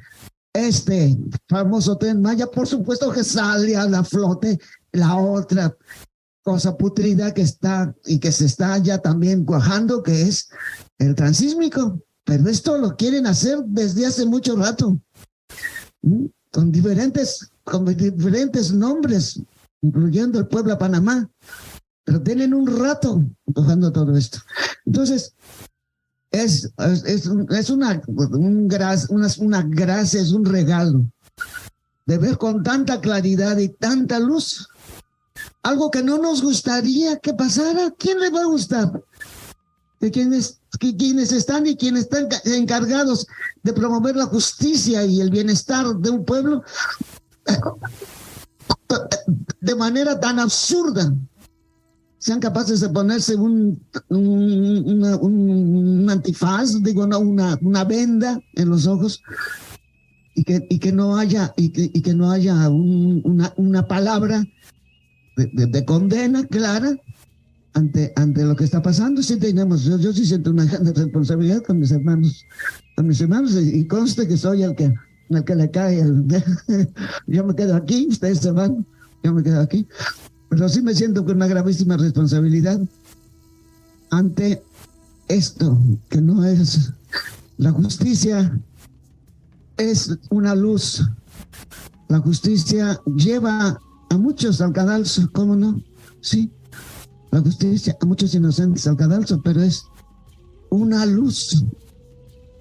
este famoso Tren Maya, por supuesto que sale a la flote la otra cosa putrida que está y que se está ya también cuajando, que es el transísmico. Pero esto lo quieren hacer desde hace mucho rato, con diferentes nombres, incluyendo el Puebla Panamá, pero tienen un rato empujando todo esto. Entonces, es una gracia, es un regalo de ver con tanta claridad y tanta luz algo que no nos gustaría que pasara. ¿Quién le va a gustar? De quienes están y quienes están encargados de promover la justicia y el bienestar de un pueblo de manera tan absurda, sean capaces de ponerse un antifaz, digo, una venda en los ojos, y que no haya una palabra de condena clara ante lo que está pasando. Sí tenemos, yo sí siento una gran responsabilidad con mis hermanos, y conste que soy el que le cae yo me quedo aquí, ustedes se van, yo me quedo aquí. Pero sí me siento con una gravísima responsabilidad ante esto, que no es la justicia, es una luz. La justicia lleva a muchos al cadalso, ¿cómo no? Sí, la justicia a muchos inocentes al cadalso, pero es una luz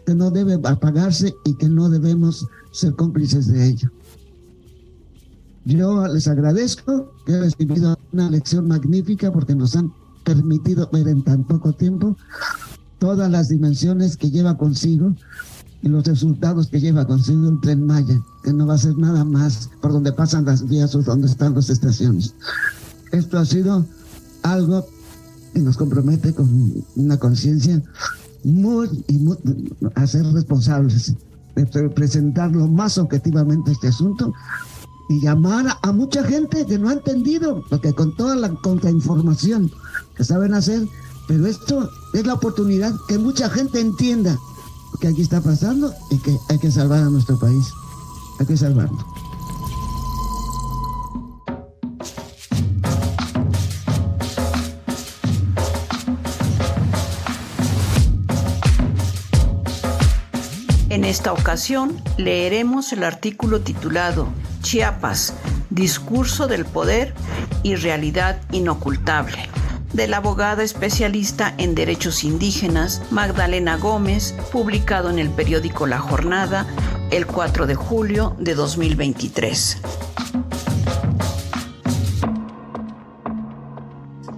que no debe apagarse y que no debemos ser cómplices de ello. Yo les agradezco que he recibido una lección magnífica porque nos han permitido ver en tan poco tiempo todas las dimensiones que lleva consigo y los resultados que lleva consigo el Tren Maya, que no va a ser nada más por donde pasan las vías o donde están las estaciones. Esto ha sido algo que nos compromete con una conciencia muy a ser responsables, de presentar lo más objetivamente este asunto y llamar a mucha gente que no ha entendido, porque con toda la contrainformación que saben hacer, pero esto es la oportunidad que mucha gente entienda lo que aquí está pasando y que hay que salvar a nuestro país. Hay que salvarlo. En esta ocasión leeremos el artículo titulado Chiapas, discurso del poder y realidad inocultable, de la abogada especialista en derechos indígenas Magdalena Gómez, publicado en el periódico La Jornada el 4 de julio de 2023.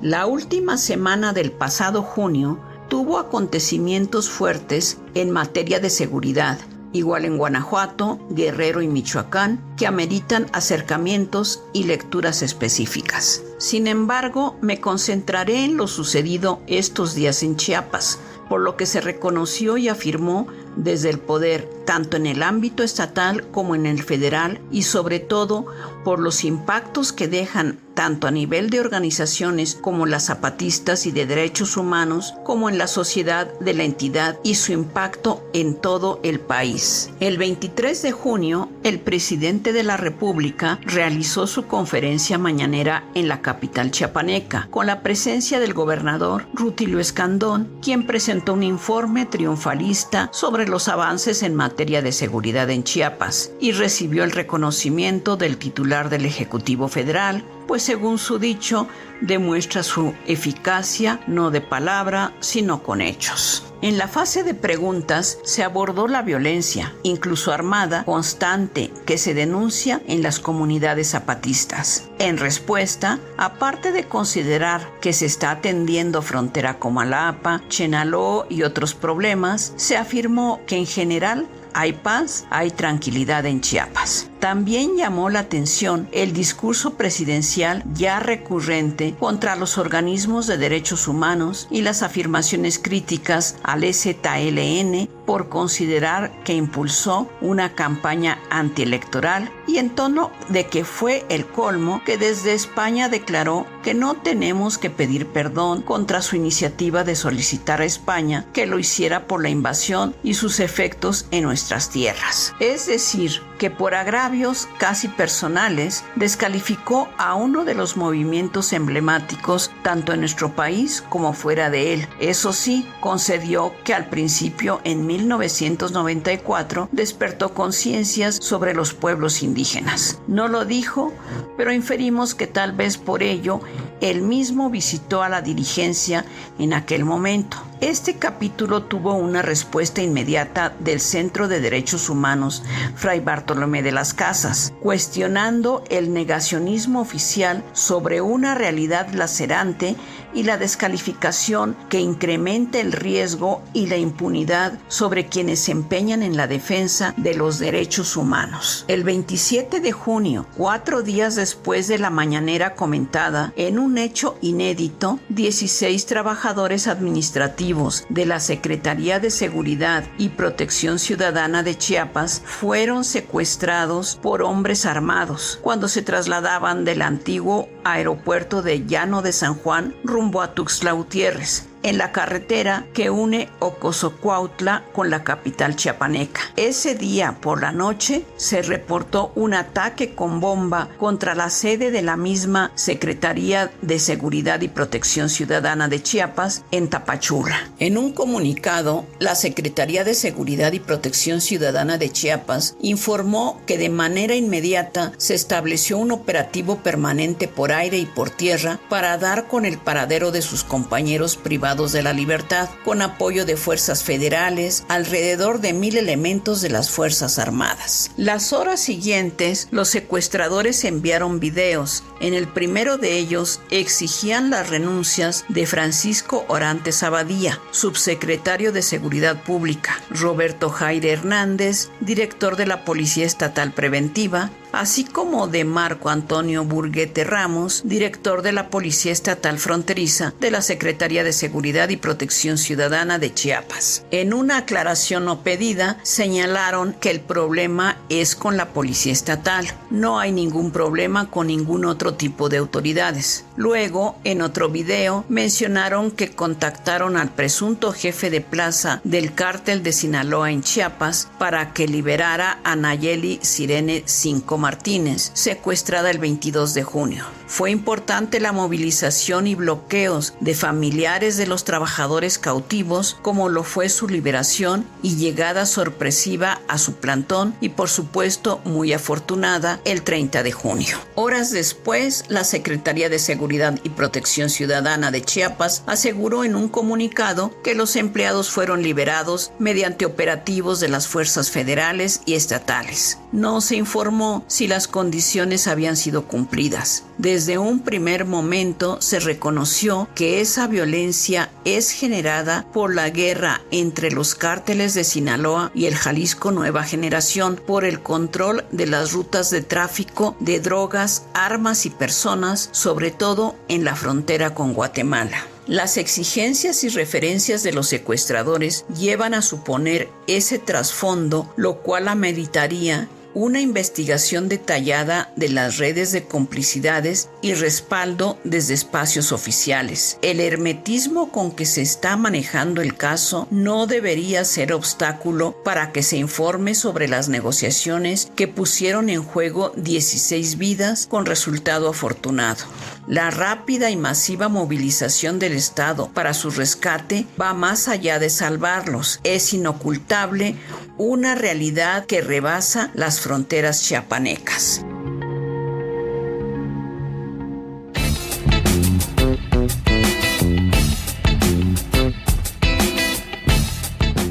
La última semana del pasado junio tuvo acontecimientos fuertes en materia de seguridad, igual en Guanajuato, Guerrero y Michoacán, que ameritan acercamientos y lecturas específicas. Sin embargo, me concentraré en lo sucedido estos días en Chiapas, por lo que se reconoció y afirmó desde el poder, tanto en el ámbito estatal como en el federal, y sobre todo por los impactos que dejan tanto a nivel de organizaciones como las zapatistas y de derechos humanos, como en la sociedad de la entidad y su impacto en todo el país. El 23 de junio, el presidente de la República realizó su conferencia mañanera en la capital chiapaneca, con la presencia del gobernador Rutilio Escandón, quien presentó un informe triunfalista sobre los avances en materia de seguridad en Chiapas y recibió el reconocimiento del titular del Ejecutivo Federal, pues según su dicho, demuestra su eficacia no de palabra, sino con hechos. En la fase de preguntas se abordó la violencia, incluso armada, constante, que se denuncia en las comunidades zapatistas. En respuesta, aparte de considerar que se está atendiendo frontera Comalapa, Chenaló y otros problemas, se afirmó que en general hay paz, hay tranquilidad en Chiapas. También llamó la atención el discurso presidencial ya recurrente contra los organismos de derechos humanos y las afirmaciones críticas al EZLN por considerar que impulsó una campaña antielectoral, y en tono de que fue el colmo que desde España declaró que no tenemos que pedir perdón contra su iniciativa de solicitar a España que lo hiciera por la invasión y sus efectos en nuestras tierras. Es decir, que por agravios casi personales descalificó a uno de los movimientos emblemáticos tanto en nuestro país como fuera de él. Eso sí, concedió que al principio, en 1994, despertó conciencias sobre los pueblos indígenas. No lo dijo, pero inferimos que tal vez por ello él mismo visitó a la dirigencia en aquel momento. Este capítulo tuvo una respuesta inmediata del Centro de Derechos Humanos Fray Bartolomé de las Casas, cuestionando el negacionismo oficial sobre una realidad lacerante y la descalificación que incrementa el riesgo y la impunidad sobre quienes se empeñan en la defensa de los derechos humanos. El 27 de junio, 4 días después de la mañanera comentada, en un hecho inédito, 16 trabajadores administrativos de la Secretaría de Seguridad y Protección Ciudadana de Chiapas fueron secuestrados por hombres armados cuando se trasladaban del antiguo aeropuerto de Llano de San Juan rumbo a Tuxtla Gutiérrez, en la carretera que une Ocosocuautla con la capital chiapaneca. Ese día por la noche se reportó un ataque con bomba contra la sede de la misma Secretaría de Seguridad y Protección Ciudadana de Chiapas en Tapachula. En un comunicado, la Secretaría de Seguridad y Protección Ciudadana de Chiapas informó que de manera inmediata se estableció un operativo permanente por aire y por tierra para dar con el paradero de sus compañeros privados privados de la libertad, con apoyo de fuerzas federales, alrededor de 1,000 elementos de las Fuerzas Armadas. Las horas siguientes, los secuestradores enviaron videos. En el primero de ellos exigían las renuncias de Francisco Orantes Abadía, subsecretario de Seguridad Pública, Roberto Jaire Hernández, director de la Policía Estatal Preventiva, así como de Marco Antonio Burguete Ramos, director de la Policía Estatal Fronteriza de la Secretaría de Seguridad y Protección Ciudadana de Chiapas. En una aclaración no pedida, señalaron que el problema es con la Policía Estatal. No hay ningún problema con ningún otro tipo de autoridades. Luego, en otro video, mencionaron que contactaron al presunto jefe de plaza del cártel de Sinaloa en Chiapas para que liberara a Nayeli Sirene Cinco Martínez, secuestrada el 22 de junio. Fue importante la movilización y bloqueos de familiares de los trabajadores cautivos, como lo fue su liberación y llegada sorpresiva a su plantón y, por supuesto, muy afortunada, el 30 de junio. Horas después, la Secretaría de Seguridad y Protección Ciudadana de Chiapas aseguró en un comunicado que los empleados fueron liberados mediante operativos de las fuerzas federales y estatales. No se informó si las condiciones habían sido cumplidas. Desde un primer momento se reconoció que esa violencia es generada por la guerra entre los cárteles de Sinaloa y el Jalisco Nueva Generación por el control de las rutas de tráfico de drogas, armas y personas, sobre todo en la frontera con Guatemala. Las exigencias y referencias de los secuestradores llevan a suponer ese trasfondo, lo cual ameritaría una investigación detallada de las redes de complicidades y respaldo desde espacios oficiales. El hermetismo con que se está manejando el caso no debería ser obstáculo para que se informe sobre las negociaciones que pusieron en juego 16 vidas con resultado afortunado. La rápida y masiva movilización del Estado para su rescate va más allá de salvarlos. Es inocultable una realidad que rebasa las fronteras chiapanecas.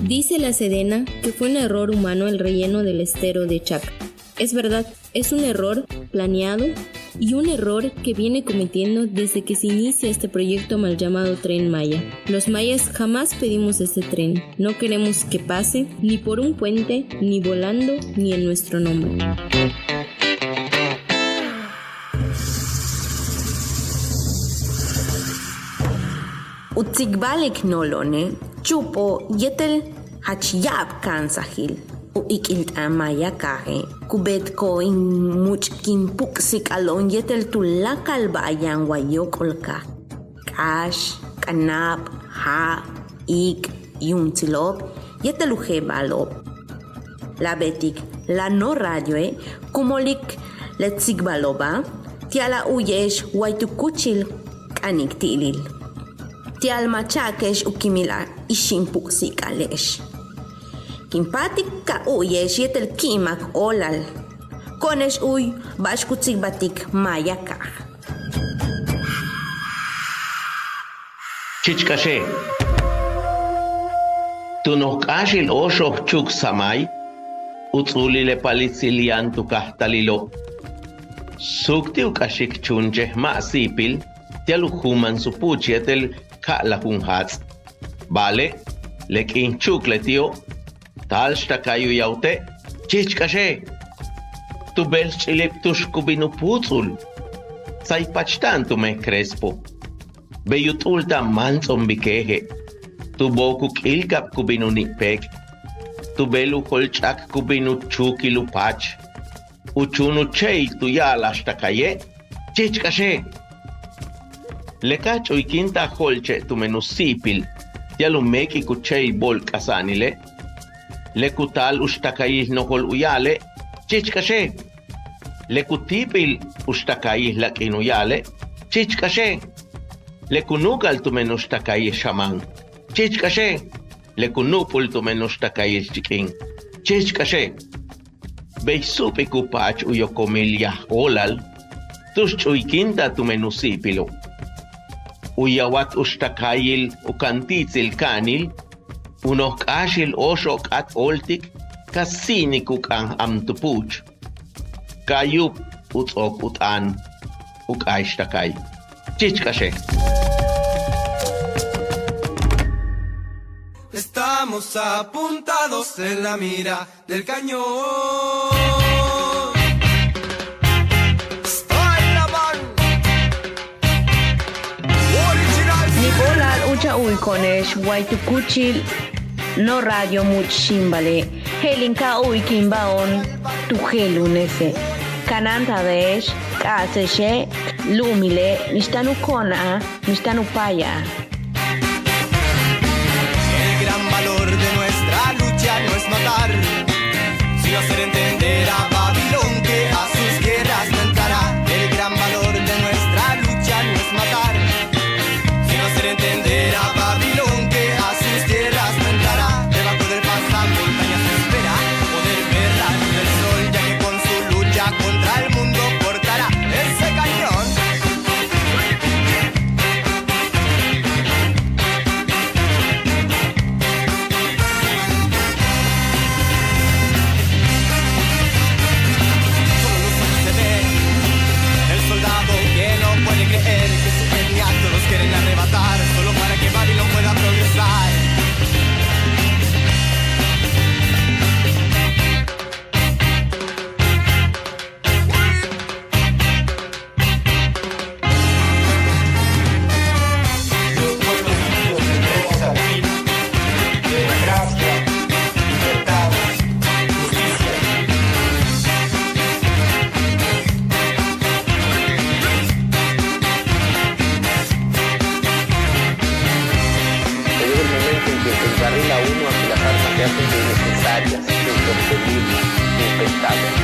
Dice la Sedena que fue un error humano el relleno del estero de Chaca. Es verdad, es un error planeado y un error que viene cometiendo desde que se inicia este proyecto mal llamado Tren Maya. Los mayas jamás pedimos este tren, no queremos que pase ni por un puente, ni volando, ni en nuestro nombre. Utzigbalek nolone, chupo yetel hachiyab kansahil. Uikil amaya kaje, kubet ko in muchkin puksik alon yetel tulakal bayan wayok olka. Kash, kanap, ha, ik, yuntilop, yetel ujebalob. La betik, la no radio, kumolik letzigvaloba, tiala uyesh waitukuchil kaniktilil. Tial machakesh ukimila ishin puksik alesh. Kimpatik ka uyesh yetel kimak olal. Konesh uy bashkutsik batik mayaka. Chichkashe. Tunokashil oshok chuk samay. Utzulile palitzilian tu kahtalilo. Sukti ukashik chunche ma sipil. Tialuhuman supuch yetel kalahunhats. Vale, lekin chukle tío. Tal stakayu yaute, chichkashe. Tu bel chilip tushkubinu putzul. Sai pachtan tu me crespo. Beyutulta manzon bikeje. Tu boku kilkap kubinu nikpek. Tu belu holchak kubinu chukilu pach. Uchunu chei tu yala stakaye, chichkashe. Lekacho ikinta holche tu menusipil. Yalu meki kuchei bol kasanile. Lekutal ustakayis nohol uyale, chichkashe. Lekutipil ustakayis lakinuyale, chichkashe. Lekunukal tumen ustakayis shaman, chichkashe. Lekunupul tumen ustakayis chikin, chichkashe. Beisupi kupach uyokomilya olal, tushchuikinta tumenusipilo. uyawat ustakayil ukantitzil kanil, unok ashil oshok at oltik, kasinikuk ang amtupuch. Kayup utok utan ukashtakay. Chichkashe. Estamos apuntados en la mira del cañón. Nicolás ucha uikonesh waitukuchil no radio muchimbale helinka uikimbaon tujelunese kananta desh kaseshe lumile nistanukona nistanupaya. El gran valor de nuestra lucha no es matar, sino hacer entender a Babilón que a sus guerras no entrará. El gran valor de nuestra lucha no es matar, sino hacer entender a Babilón que a sus tierras no entrará. Debajo del pasar montañas espera poder ver la luz del sol, ya que con su lucha contra el mundo cortará ese cañón. Que sus geniatos los quieren arrebatar solo para que Babilón pueda progresar. Innecesarias, insostenibles, infectadas.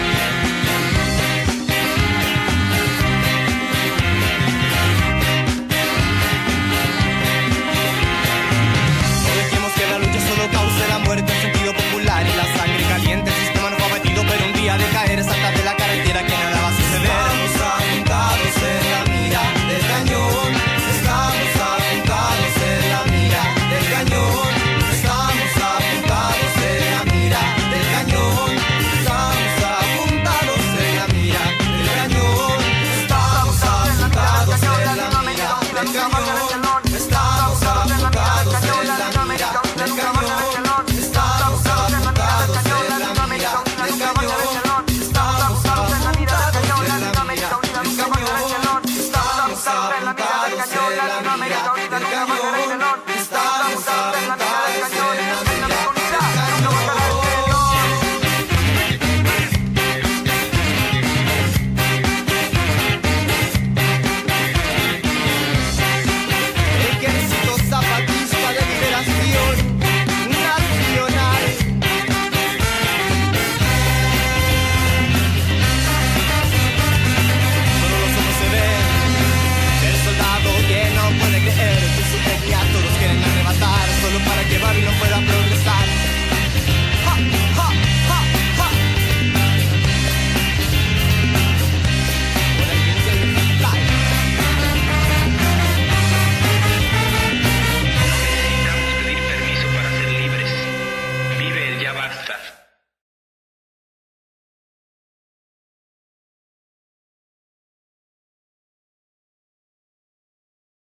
No dejemos que la lucha solo cause la muerte, el sentido popular y la sangre caliente. El sistema no fue abatido, pero un día de caer salta de la carretera que nada va a suceder. Estamos apuntados en la mira del cañón. Estamos apuntados en la mira del cañón. Estamos apuntados en la mira del cañón. Estamos apuntados en la mira del cañón. Estamos apuntados en la mira del cañón. Estamos apuntados en la mira del cañón. Estamos apuntados en la mira del cañón. Estamos apuntados en la mira del cañón. Estamos apuntados en la mira del cañón.